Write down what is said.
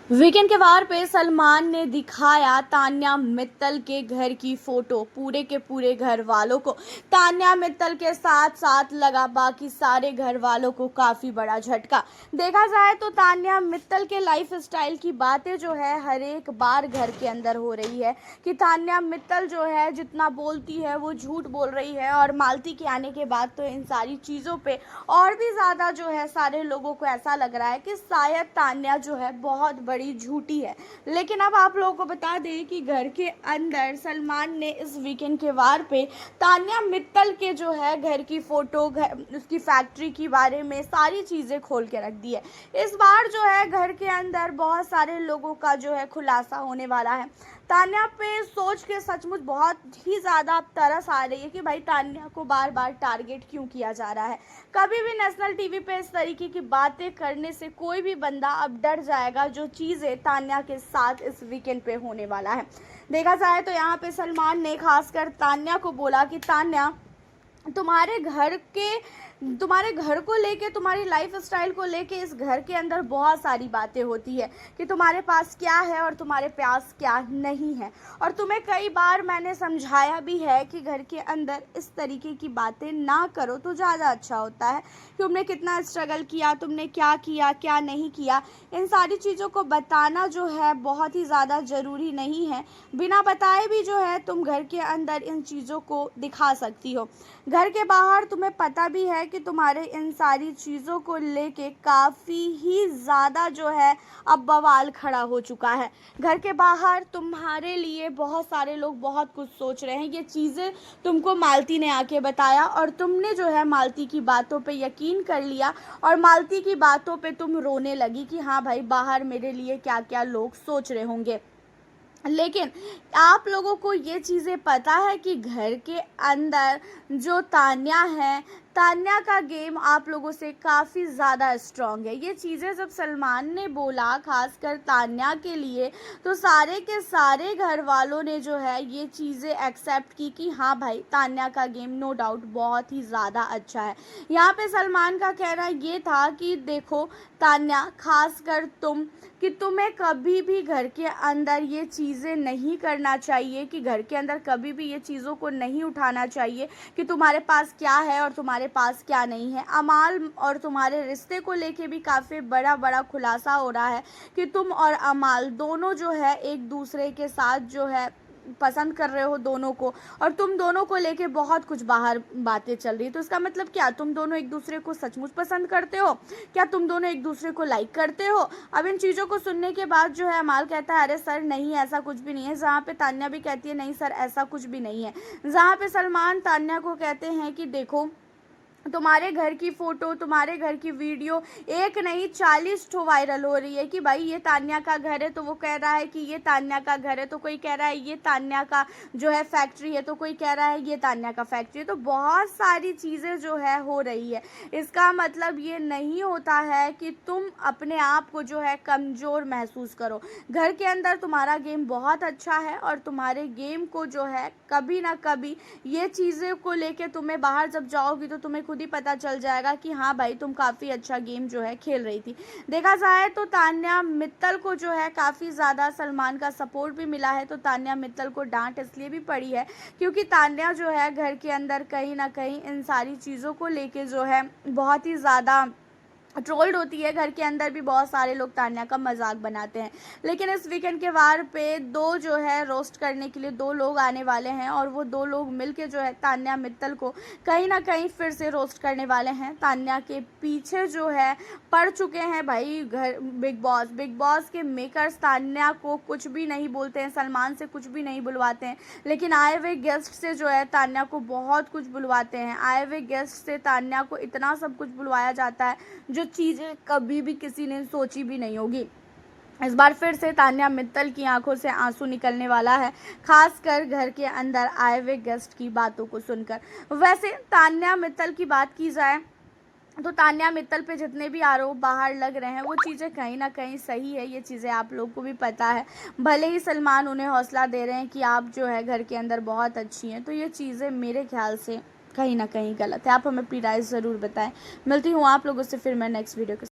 Weekend के वार पे सलमान ने दिखाया तान्या मित्तल के घर की फोटो। पूरे के पूरे घर वालों को तान्या मित्तल के साथ साथ लगा बाकी सारे घर वालों को काफी बड़ा झटका। देखा जाए तो तान्या मित्तल के लाइफ स्टाइल की बातें जो है हर एक बार घर के अंदर हो रही है कि तान्या मित्तल जो है जितना बोलती है वो झूठ बोल रही है। और मालती के आने के बाद तो इन सारी चीज़ों पे और भी ज़्यादा जो है सारे लोगों को ऐसा लग रहा है कि शायद तान्या जो है बहुत बड़ी झूठी है। लेकिन अब आप लोगों को बता दें कि घर के अंदर सलमान ने इस वीकेंड के वार पे तान्या मित्तल के जो है घर की फोटो, उसकी फैक्ट्री के बारे में सारी चीज़ें खोल के रख दी है। इस बार जो है घर के अंदर बहुत सारे लोगों का जो है खुलासा होने वाला है। तान्या पे सोच के सचमुच बहुत ही ज़्यादा तरस आ रही है कि भाई तान्या को बार बार टारगेट क्यों किया जा रहा है। कभी भी नेशनल टीवी पे इस तरीके की बातें करने से कोई भी बंदा अब डर जाएगा, जो चीज़ें तान्या के साथ इस वीकेंड पे होने वाला है। देखा जाए तो यहाँ पे सलमान ने खासकर तान्या को बोला कि तान्या, तुम्हारे घर को लेके, तुम्हारी लाइफ स्टाइल को लेके इस घर के अंदर बहुत सारी बातें होती है कि तुम्हारे पास क्या है और तुम्हारे पास क्या नहीं है। और तुम्हें कई बार मैंने समझाया भी है कि घर के अंदर इस तरीके की बातें ना करो तो ज़्यादा अच्छा होता है कि तुमने कितना स्ट्रगल किया, तुमने क्या किया क्या नहीं किया, इन सारी चीज़ों को बताना जो है बहुत ही ज़्यादा ज़रूरी नहीं है। बिना बताए भी जो है तुम घर के अंदर इन चीज़ों को दिखा सकती हो। घर के बाहर तुम्हें पता भी है कि तुम्हारे इन सारी चीज़ों को लेके काफ़ी ही ज़्यादा जो है अब बवाल खड़ा हो चुका है। घर के बाहर तुम्हारे लिए बहुत सारे लोग बहुत कुछ सोच रहे हैं। ये चीज़ें तुमको मालती ने आके बताया और तुमने जो है मालती की बातों पे यकीन कर लिया और मालती की बातों पे तुम रोने लगी कि हाँ भाई, बाहर मेरे लिए क्या क्या लोग सोच रहे होंगे। लेकिन आप लोगों को ये चीज़ें पता है कि घर के अंदर जो तान्या है, तान्या का गेम आप लोगों से काफ़ी ज़्यादा स्ट्रॉन्ग है। ये चीज़ें जब सलमान ने बोला खासकर तान्या के लिए, तो सारे के सारे घर वालों ने जो है ये चीज़ें एक्सेप्ट की कि हाँ भाई, तान्या का गेम नो डाउट बहुत ही ज़्यादा अच्छा है। यहाँ पे सलमान का कहना ये था कि देखो तान्या, खासकर तुम्हें कभी भी घर के अंदर ये चीज़ें नहीं करना चाहिए, कि घर के अंदर कभी भी ये चीज़ों को नहीं उठाना चाहिए कि तुम्हारे पास क्या है और तुम्हारे पास क्या नहीं है। अमाल और तुम्हारे रिश्ते को लेके भी काफ़ी बड़ा खुलासा हो रहा है कि तुम और अमाल दोनों जो है एक दूसरे के साथ जो है पसंद कर रहे हो दोनों को, और तुम दोनों को लेके बहुत कुछ बाहर बातें चल रही है। तो इसका मतलब क्या, तुम दोनों एक दूसरे को सचमुच पसंद करते हो क्या? तुम दोनों एक दूसरे को लाइक करते हो? अब इन चीज़ों को सुनने के बाद जो है अमाल कहता है अरे सर नहीं, ऐसा कुछ भी नहीं है। जहाँ पे तान्या भी कहती है नहीं सर ऐसा कुछ भी नहीं है। जहाँ पे सलमान तान्या को कहते हैं कि देखो, तुम्हारे घर की फ़ोटो, तुम्हारे घर की वीडियो एक नहीं 40 ठो वायरल हो रही है कि भाई ये तान्या का घर है, तो वो कह रहा है कि ये तान्या का घर है, तो कोई कह रहा है ये तान्या का जो है फैक्ट्री है, तो कोई कह रहा है ये तान्या का फैक्ट्री है। तो बहुत सारी चीज़ें जो है हो रही है। इसका मतलब ये नहीं होता है कि तुम अपने आप को जो है कमज़ोर महसूस करो। घर के अंदर तुम्हारा गेम बहुत अच्छा है और तुम्हारे गेम को जो है कभी ना कभी ये चीज़ें को लेके तुम्हें बाहर जब जाओगी तो तुम्हें खुद ही पता चल जाएगा कि हाँ भाई, तुम काफ़ी अच्छा गेम जो है खेल रही थी। देखा जाए तो तान्या मित्तल को जो है काफ़ी ज़्यादा सलमान का सपोर्ट भी मिला है। तो तान्या मित्तल को डांट इसलिए भी पड़ी है क्योंकि तान्या जो है घर के अंदर कहीं ना कहीं इन सारी चीज़ों को लेके जो है बहुत ही ज़्यादा ट्रोल्ड होती है। घर के अंदर भी बहुत सारे लोग तान्या का मजाक बनाते हैं। लेकिन इस वीकेंड के वार पे दो जो है रोस्ट करने के लिए दो लोग आने वाले हैं और वो दो लोग मिलके जो है तान्या मित्तल को कहीं ना कहीं फिर से रोस्ट करने वाले हैं। तान्या के पीछे जो है पड़ चुके हैं भाई घर बिग बॉस के मेकर्स तान्या को कुछ भी नहीं बोलते हैं, सलमान से कुछ भी नहीं बुलवाते हैं, लेकिन आए हुए गेस्ट से जो है तान्या को बहुत कुछ बुलवाते हैं। आए हुए गेस्ट से तान्या को इतना सब कुछ बुलवाया जाता है जो चीज़ें कभी भी किसी ने सोची भी नहीं होगी। इस बार फिर से तान्या मित्तल की आंखों से आंसू निकलने वाला है, खासकर घर के अंदर आए हुए गेस्ट की बातों को सुनकर। वैसे तान्या मित्तल की बात की जाए तो तान्या मित्तल पे जितने भी आरोप बाहर लग रहे हैं वो चीज़ें कहीं ना कहीं सही है। ये चीज़ें आप लोग को भी पता है। भले ही सलमान उन्हें हौसला दे रहे हैं कि आप जो है घर के अंदर बहुत अच्छी हैं, तो ये चीज़ें मेरे ख्याल से कहीं ना कहीं गलत है। आप हमें अपनी राय ज़रूर बताएं। मिलती हूँ आप लोगों से फिर मैं नेक्स्ट वीडियो के